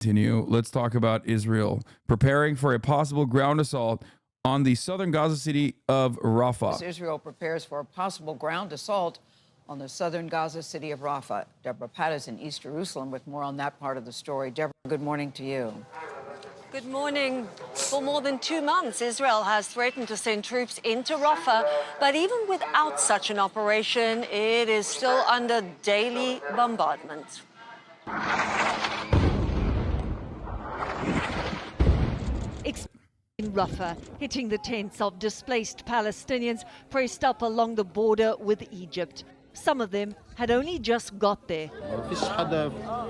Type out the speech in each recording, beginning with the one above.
Continue. Let's talk about Israel preparing for a possible ground assault on the southern Gaza city of Rafah. As Israel prepares for a possible ground assault on the southern Gaza city of Rafah. Deborah Pat is in East Jerusalem with more on that part of the story. Deborah, good morning to you. Good morning. For more than 2 months, Israel has threatened to send troops into Rafah, but even without such an operation, it is still under daily bombardment. In Rafah, hitting the tents of displaced Palestinians pressed up along the border with Egypt. Some of them had only just got there.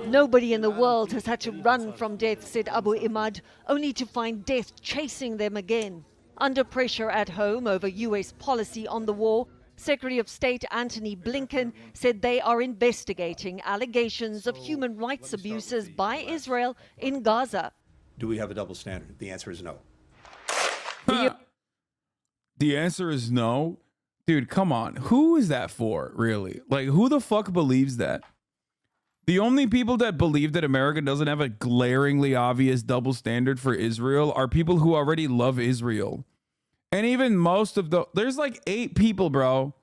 Nobody in the world has had to run from death, said Abu Imad, only to find death chasing them again. Under pressure at home over U.S. policy on the war, Secretary of State Antony Blinken said they are investigating allegations of human rights abuses by Israel in Gaza. Do we have a double standard? The answer is no. The answer is no. Dude, come on. Who is that for, really? Like, who the fuck believes that? The only people that believe that America doesn't have a glaringly obvious double standard for Israel are people who already love Israel. And even most of there's like 8 people, bro.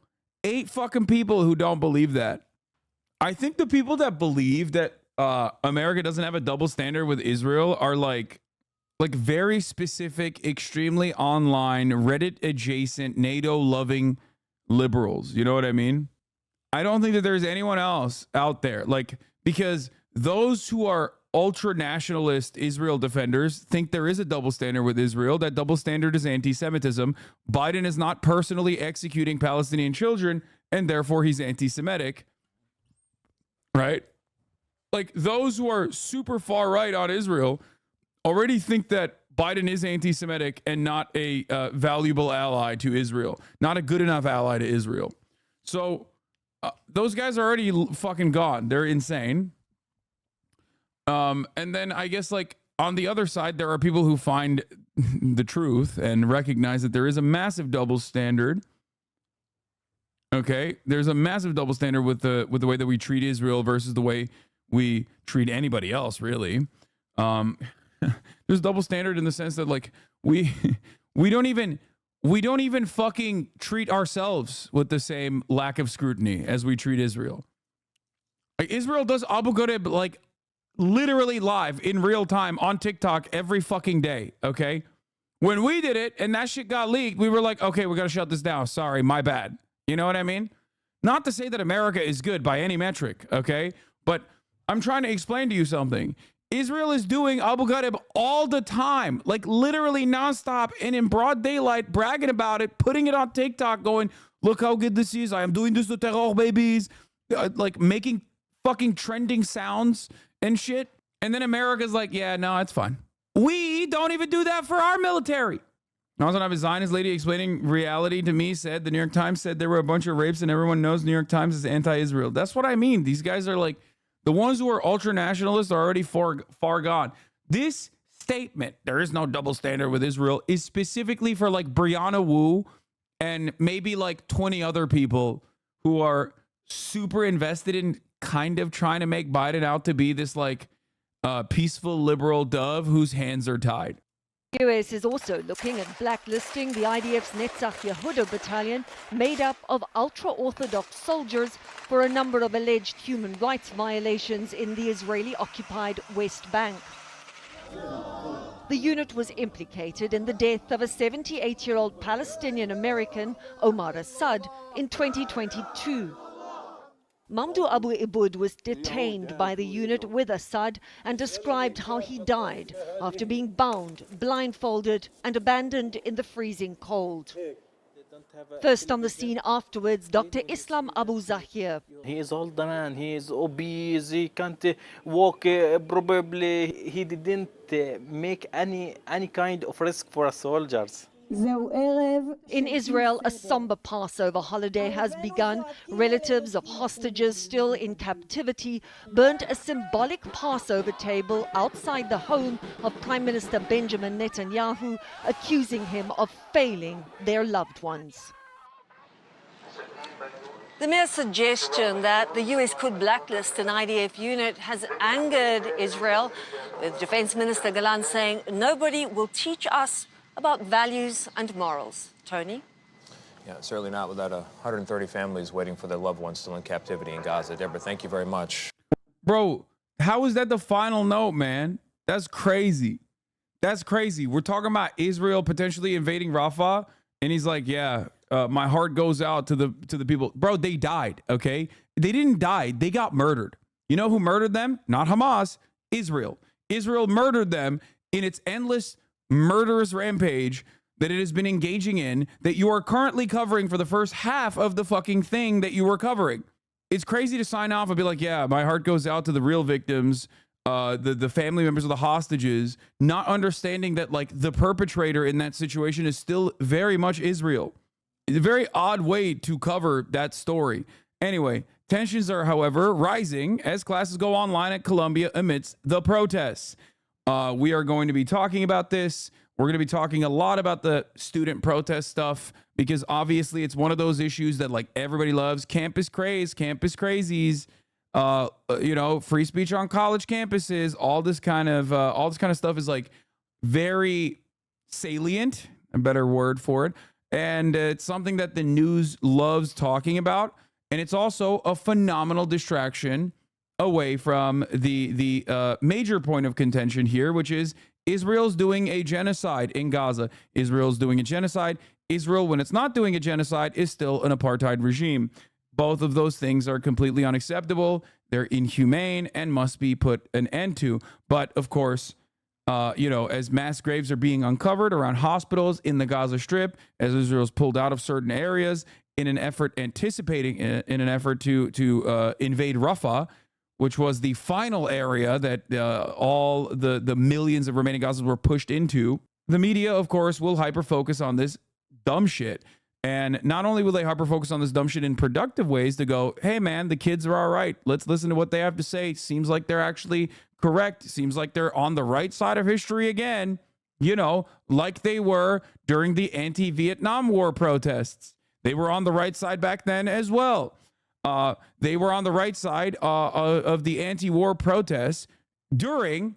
8 fucking people who don't believe that. I think the people that believe that America doesn't have a double standard with Israel are like very specific, extremely online, Reddit adjacent, NATO loving liberals. You know what I mean? I don't think that there's anyone else out there, like, because those who are ultra nationalist Israel defenders think there is a double standard with Israel. That double standard is anti-Semitism. Biden is not personally executing Palestinian children, and therefore he's anti-Semitic, right? Like, those who are super far right on Israel already think that Biden is anti-Semitic and not a valuable ally to Israel, not a good enough ally to Israel. So those guys are already fucking gone. They're insane. And then I guess, like, on the other side, there are people who find the truth and recognize that there is a massive double standard. Okay, there's a massive double standard with the way that we treat Israel versus the way we treat anybody else, really. There's a double standard in the sense that, like, we don't even fucking treat ourselves with the same lack of scrutiny as we treat Israel. Like, Israel does Abu Ghraib, like, literally live in real time on TikTok every fucking day. Okay, when we did it and that shit got leaked, we were like, okay, we gotta shut this down. Sorry, my bad. You know what I mean? Not to say that America is good by any metric, okay? But I'm trying to explain to you something. Israel is doing Abu Ghraib all the time, like literally nonstop and in broad daylight, bragging about it, putting it on TikTok, going, look how good this is. I am doing this to terror babies, like making fucking trending sounds and shit. And then America's like, yeah, no, it's fine. We don't even do that for our military. Hasanabi, Zionist lady explaining reality to me said, the New York Times said there were a bunch of rapes and everyone knows New York Times is anti-Israel. That's what I mean. These guys are like, the ones who are ultra-nationalists are already far gone. This statement, there is no double standard with Israel, is specifically for like Brianna Wu and maybe like 20 other people who are super invested in kind of trying to make Biden out to be this like peaceful liberal dove whose hands are tied. The US is also looking at blacklisting the IDF's Netzach Yehuda battalion, made up of ultra-Orthodox soldiers, for a number of alleged human rights violations in the Israeli-occupied West Bank. The unit was implicated in the death of a 78-year-old Palestinian American, Omar Assad, in 2022. Mamdou Abu Ibud was detained by the unit with Assad and described how he died after being bound, blindfolded and abandoned in the freezing cold. First on the scene afterwards, Dr. Islam Abu Zahir. He is older man, he is obese, he can't walk probably. He didn't make any kind of risk for soldiers. In Israel, a somber Passover holiday has begun. Relatives of hostages still in captivity burnt a symbolic Passover table outside the home of Prime Minister Benjamin Netanyahu, accusing him of failing their loved ones. The mere suggestion that the US could blacklist an IDF unit has angered Israel, with Defense Minister Gallant saying nobody will teach us about values and morals. Tony? Yeah, certainly not without 130 families waiting for their loved ones still in captivity in Gaza. Deborah, thank you very much. Bro, how is that the final note, man? That's crazy. That's crazy. We're talking about Israel potentially invading Rafah, and he's like, yeah, my heart goes out to the people. Bro, they died, okay? They didn't die. They got murdered. You know who murdered them? Not Hamas, Israel. Israel murdered them in its endless murderous rampage that it has been engaging in, that you are currently covering for the first half of the fucking thing that you were covering. It's crazy to sign off and be like, yeah, my heart goes out to the real victims, the family members of the hostages, not understanding that like the perpetrator in that situation is still very much Israel. It's a very odd way to cover that story. Anyway, tensions are, however, rising as classes go online at Columbia amidst the protests. We are going to be talking about this. We're going to be talking a lot about the student protest stuff because obviously it's one of those issues that like everybody loves. Campus craze, campus crazies, you know, free speech on college campuses, all this kind of stuff is like very salient, a better word for it. And it's something that the news loves talking about. And it's also a phenomenal distraction away from the major point of contention here, which is Israel's doing a genocide in Gaza. Israel's doing a genocide. Israel, when it's not doing a genocide, is still an apartheid regime. Both of those things are completely unacceptable. They're inhumane and must be put an end to. But of course, you know, as mass graves are being uncovered around hospitals in the Gaza Strip, as Israel's pulled out of certain areas in an effort to invade Rafah, which was the final area that all the millions of remaining Gazans were pushed into. The media, of course, will hyper-focus on this dumb shit. And not only will they hyper-focus on this dumb shit in productive ways to go, hey, man, the kids are all right. Let's listen to what they have to say. Seems like they're actually correct. Seems like they're on the right side of history again. You know, like they were during the anti-Vietnam War protests. They were on the right side back then as well. They were on the right side of the anti-war protests during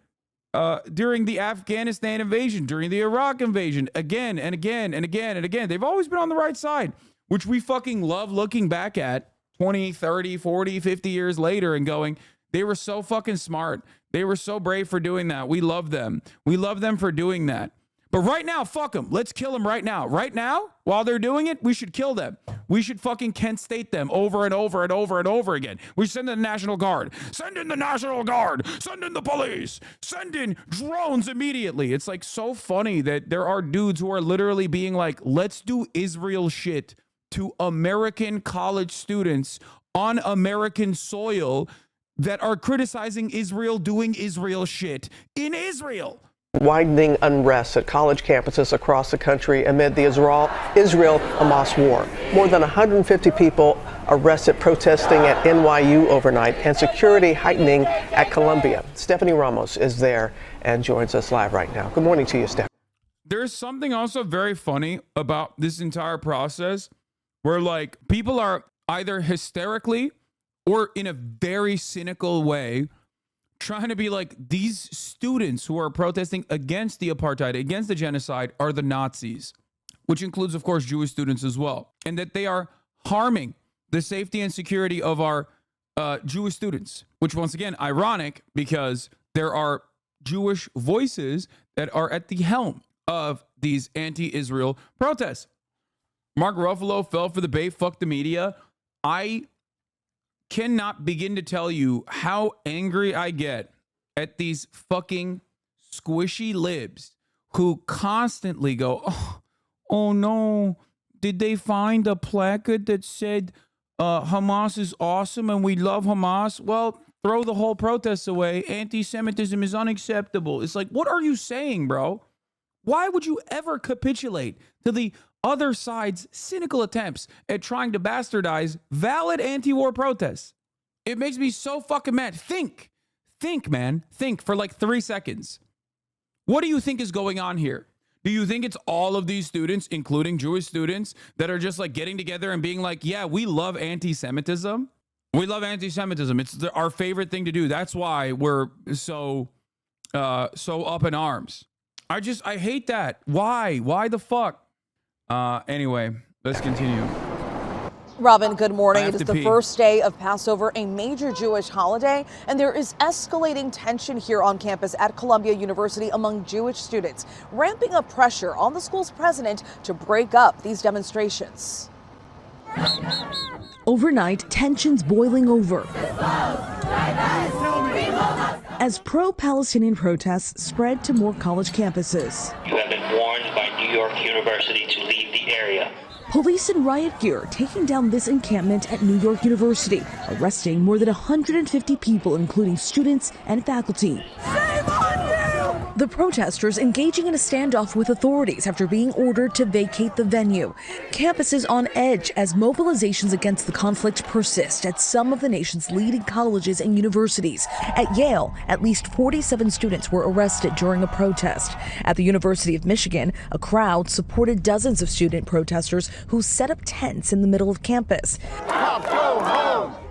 the Afghanistan invasion, during the Iraq invasion, again and again and again and again. They've always been on the right side, which we fucking love looking back at 20, 30, 40, 50 years later and going, they were so fucking smart. They were so brave for doing that. We love them. We love them for doing that. But right now, fuck them. Let's kill them right now. Right now, while they're doing it, we should kill them. We should fucking Kent State them over and over and over and over again. We should send in the National Guard. Send in the National Guard. Send in the police. Send in drones immediately. It's like so funny that there are dudes who are literally being like, let's do Israel shit to American college students on American soil that are criticizing Israel doing Israel shit in Israel. Widening unrest at college campuses across the country amid the Israel-Hamas war. More than 150 people arrested protesting at NYU overnight, and security heightening at Columbia. Stephanie Ramos is there and joins us live right now. Good morning to you, Stephanie. There's something also very funny about this entire process where like people are either hysterically or in a very cynical way trying to be like, these students who are protesting against the apartheid, against the genocide, are the Nazis, which includes, of course, Jewish students as well, and that they are harming the safety and security of our Jewish students, which, once again, ironic because there are Jewish voices that are at the helm of these anti-Israel protests. Mark Ruffalo fell for the bait, fuck the media. I cannot begin to tell you how angry I get at these fucking squishy libs who constantly go, oh no, did they find a placard that said Hamas is awesome and we love Hamas? Well, throw the whole protest away. Anti-Semitism is unacceptable. It's like, what are you saying, bro? Why would you ever capitulate to the other side's cynical attempts at trying to bastardize valid anti-war protests? It makes me so fucking mad. Think, man. Think for like 3 seconds. What do you think is going on here? Do you think it's all of these students, including Jewish students, that are just like getting together and being like, yeah, we love anti-Semitism. We love anti-Semitism. It's our favorite thing to do. That's why we're so up in arms. I hate that. Why? Why the fuck? Anyway, let's continue. Robin, good morning. It is the pee. first day of Passover, a major Jewish holiday, and there is escalating tension here on campus at Columbia University among Jewish students, ramping up pressure on the school's president to break up these demonstrations. Overnight, tensions boiling over as pro-Palestinian protests spread to more college campuses. You have been warned by New York University to leave the area. Police in riot gear taking down this encampment at New York University, arresting more than 150 people, including students and faculty. Shame on you! The protesters engaging in a standoff with authorities after being ordered to vacate the venue. Campuses on edge as mobilizations against the conflict persist at some of the nation's leading colleges and universities. At Yale, at least 47 students were arrested during a protest. At the University of Michigan, a crowd supported dozens of student protesters who set up tents in the middle of campus.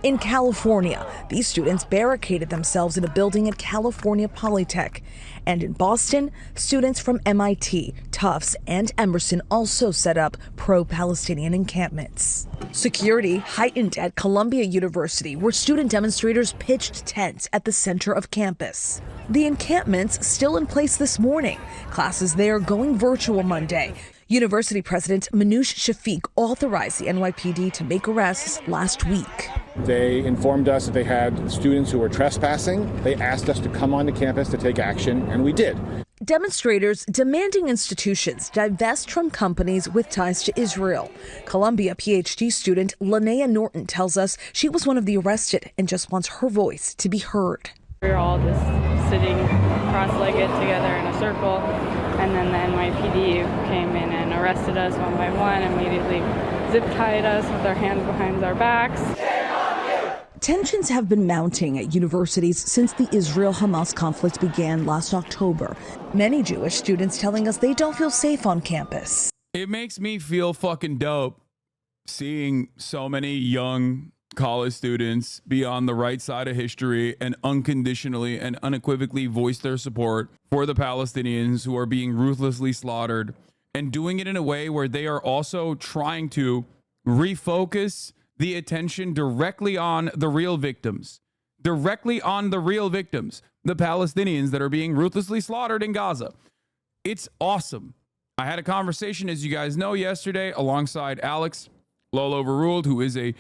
In California, these students barricaded themselves in a building at California Polytech. And in Boston, students from MIT, Tufts, and Emerson also set up pro-Palestinian encampments. Security heightened at Columbia University, where student demonstrators pitched tents at the center of campus. The encampments still in place this morning. Classes there going virtual Monday. University President Manoush Shafiq authorized the NYPD to make arrests last week. They informed us that they had students who were trespassing. They asked us to come onto campus to take action, and we did. Demonstrators demanding institutions divest from companies with ties to Israel. Columbia PhD student Linnea Norton tells us she was one of the arrested and just wants her voice to be heard. We were all just sitting cross-legged together in a circle, and then the NYPD came in and arrested us one by one, immediately zip-tied us with our hands behind our backs. Tensions have been mounting at universities since the Israel-Hamas conflict began last October. Many Jewish students telling us they don't feel safe on campus. It makes me feel fucking dope seeing so many young college students be on the right side of history and unconditionally and unequivocally voice their support for the Palestinians who are being ruthlessly slaughtered, and doing it in a way where they are also trying to refocus the attention directly on the real victims, the Palestinians that are being ruthlessly slaughtered in Gaza. It's awesome. I had a conversation, as you guys know, yesterday alongside Alex, Lol Overruled, who is a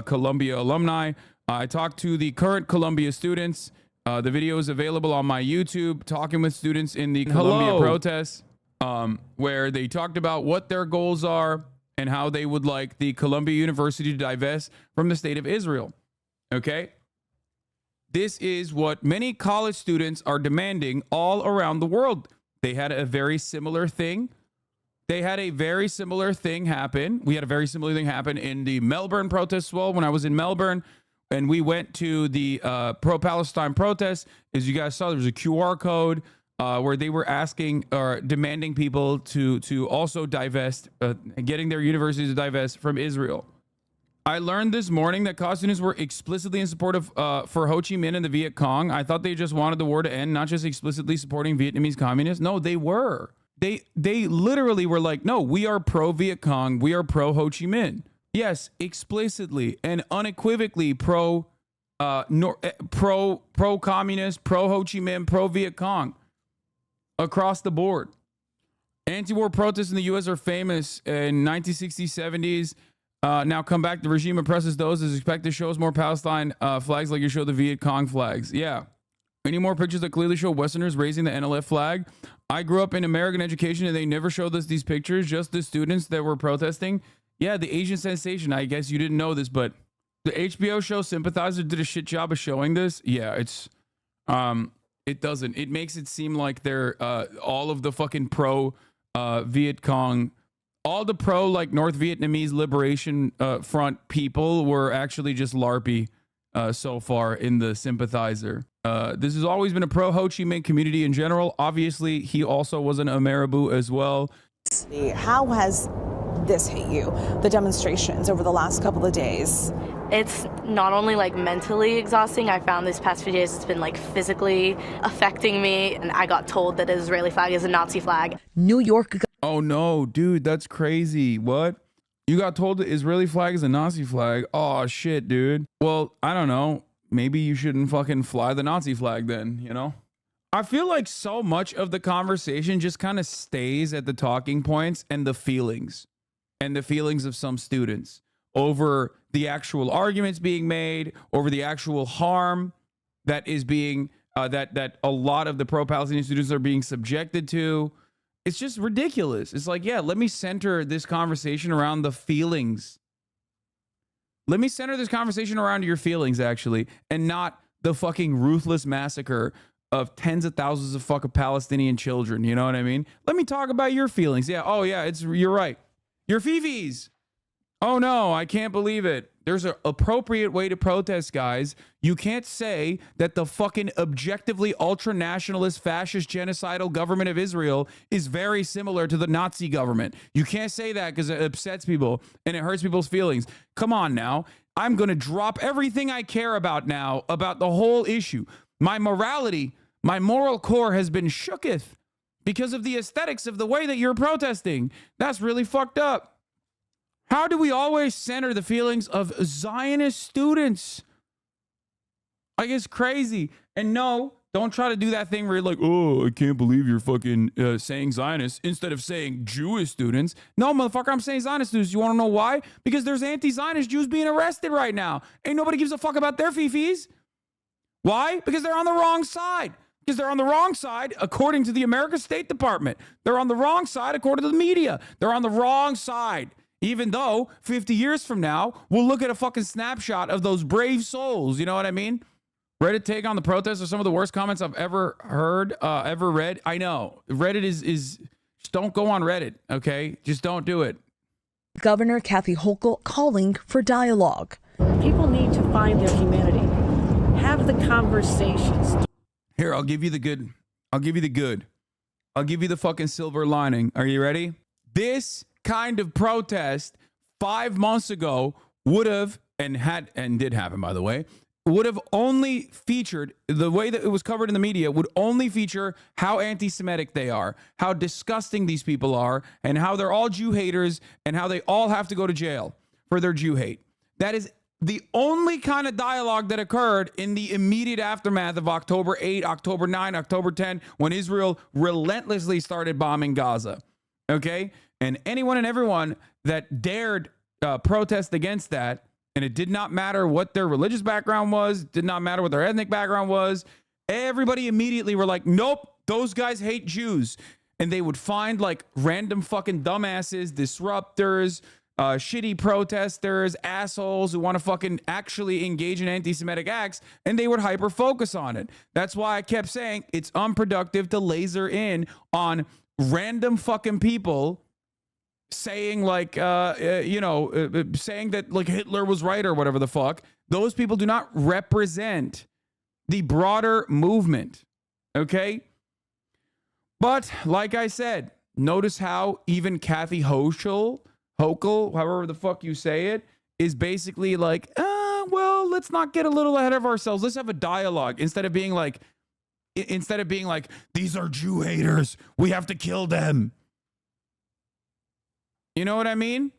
Columbia alumni. I talked to the current Columbia students. The video is available on my YouTube, talking with students in the Columbia protests, where they talked about what their goals are and how they would like the Columbia University to divest from the state of Israel. Okay? This is what many college students are demanding all around the world. They had a very similar thing. We had a very similar thing happen in the Melbourne protests. Well, when I was in Melbourne and we went to the pro-Palestine protests, as you guys saw, there was a QR code where they were asking or demanding people to also divest, getting their universities to divest from Israel. I learned this morning that college students were explicitly in support of for Ho Chi Minh and the Viet Cong. I thought they just wanted the war to end, not just explicitly supporting Vietnamese communists. No, they were. They literally were like, no, we are pro Viet Cong, we are pro Ho Chi Minh. Yes, explicitly and unequivocally pro communist, pro Ho Chi Minh, pro Viet Cong. Across the board. Anti-war protests in the U.S. are famous in 1960s, 70s. Now come back, the regime oppresses those as expected, shows more Palestine flags like you show the Viet Cong flags. Yeah. Any more pictures that clearly show Westerners raising the NLF flag? I grew up in American education and they never showed us these pictures, just the students that were protesting. Yeah, the Asian sensation. I guess you didn't know this, but the HBO show Sympathizer did a shit job of showing this. Yeah, it's it doesn't. It makes it seem like they're all of the fucking pro Viet Cong, all the pro like North Vietnamese Liberation Front people were actually just LARPy so far in the Sympathizer. This has always been a pro-Ho Chi Minh community in general. Obviously, he also was an Ameribu as well. How has this hit you, the demonstrations over the last couple of days? It's not only like mentally exhausting. I found these past few days it's been like physically affecting me, and I got told that the Israeli flag is a Nazi flag. New York. Oh no, dude, that's crazy. What? You got told the Israeli flag is a Nazi flag? Oh shit, dude. Well, I don't know. Maybe you shouldn't fucking fly the Nazi flag then, you know? I feel like so much of the conversation just kind of stays at the talking points and the feelings of some students over the actual arguments being made, over the actual harm that is being, that a lot of the pro-Palestinian students are being subjected to. It's just ridiculous. It's like, yeah, let me center this conversation around the feelings. Let me center this conversation around your feelings, actually, and not the fucking ruthless massacre of tens of thousands of fucking Palestinian children. You know what I mean? Let me talk about your feelings. Yeah. Oh, yeah. You're right. Your fifis. Oh, no, I can't believe it. There's an appropriate way to protest, guys. You can't say that the fucking objectively ultra-nationalist, fascist, genocidal government of Israel is very similar to the Nazi government. You can't say that because it upsets people and it hurts people's feelings. Come on now. I'm going to drop everything I care about now about the whole issue. My morality, my moral core has been shooketh because of the aesthetics of the way that you're protesting. That's really fucked up. How do we always center the feelings of Zionist students? Like, it's crazy. And no, don't try to do that thing where you're like, oh, I can't believe you're fucking saying Zionist instead of saying Jewish students. No, motherfucker, I'm saying Zionist students. You want to know why? Because there's anti-Zionist Jews being arrested right now. Ain't nobody gives a fuck about their fifis. Why? Because they're on the wrong side. Because they're on the wrong side, according to the American State Department. They're on the wrong side, according to the media. They're on the wrong side. Even though 50 years from now, we'll look at a fucking snapshot of those brave souls. You know what I mean? Reddit take on the protests are some of the worst comments I've ever heard, ever read. I know. Reddit is just don't go on Reddit, okay? Just don't do it. Governor Kathy Hochul calling for dialogue. People need to find their humanity. Have the conversations. Here, I'll give you the good. I'll give you the good. I'll give you the fucking silver lining. Are you ready? This kind of protest 5 months ago would have and did happen, by the way, would have only featured, the way that it was covered in the media would only feature how anti-Semitic they are, how disgusting these people are, and how they're all Jew haters and how they all have to go to jail for their Jew hate. That is the only kind of dialogue that occurred in the immediate aftermath of October 8, October 9, October 10, when Israel relentlessly started bombing Gaza. Okay? And anyone and everyone that dared protest against that, and it did not matter what their religious background was, did not matter what their ethnic background was, everybody immediately were like, nope, those guys hate Jews. And they would find like random fucking dumbasses, disruptors, shitty protesters, assholes who want to fucking actually engage in anti-Semitic acts, and they would hyper focus on it. That's why I kept saying it's unproductive to laser in on random fucking people saying like, saying that like Hitler was right or whatever the fuck. Those people do not represent the broader movement. Okay. But like I said, notice how even Kathy Hochul, however the fuck you say it, is basically like, well, let's not get a little ahead of ourselves. Let's have a dialogue instead of being like, these are Jew haters. We have to kill them. You know what I mean?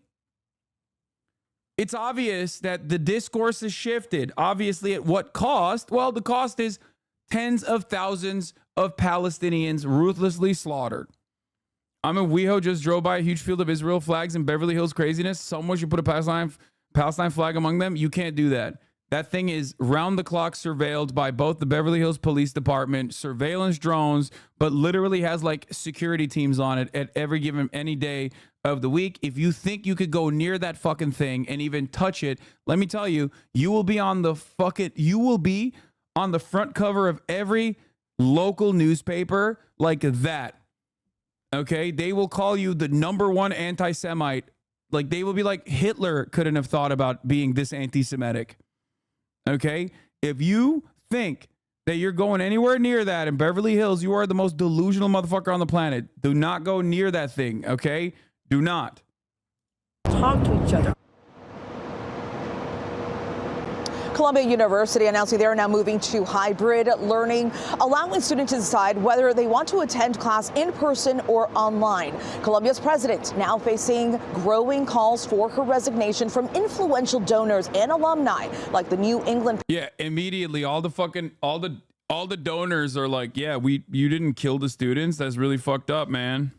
It's obvious that the discourse has shifted. Obviously, at what cost? Well, the cost is tens of thousands of Palestinians ruthlessly slaughtered. I'm in WeHo, just drove by a huge field of Israel flags in Beverly Hills craziness. Someone should put a Palestine flag among them. You can't do that. That thing is round the clock surveilled by both the Beverly Hills Police Department, surveillance drones, but literally has like security teams on it at every given any day of the week. If you think you could go near that fucking thing and even touch it, let me tell you, you will be on the front cover of every local newspaper like that. Okay? They will call you the #1 anti-Semite. Like they will be like, Hitler couldn't have thought about being this anti-Semitic. Okay? If you think that you're going anywhere near that in Beverly Hills, you are the most delusional motherfucker on the planet. Do not go near that thing, okay? Do not. Talk to each other. Columbia University announcing they're now moving to hybrid learning, allowing students to decide whether they want to attend class in person or online. Columbia's president now facing growing calls for her resignation from influential donors and alumni like the New England. Yeah, immediately all the donors are like, yeah, you didn't kill the students. That's really fucked up, man.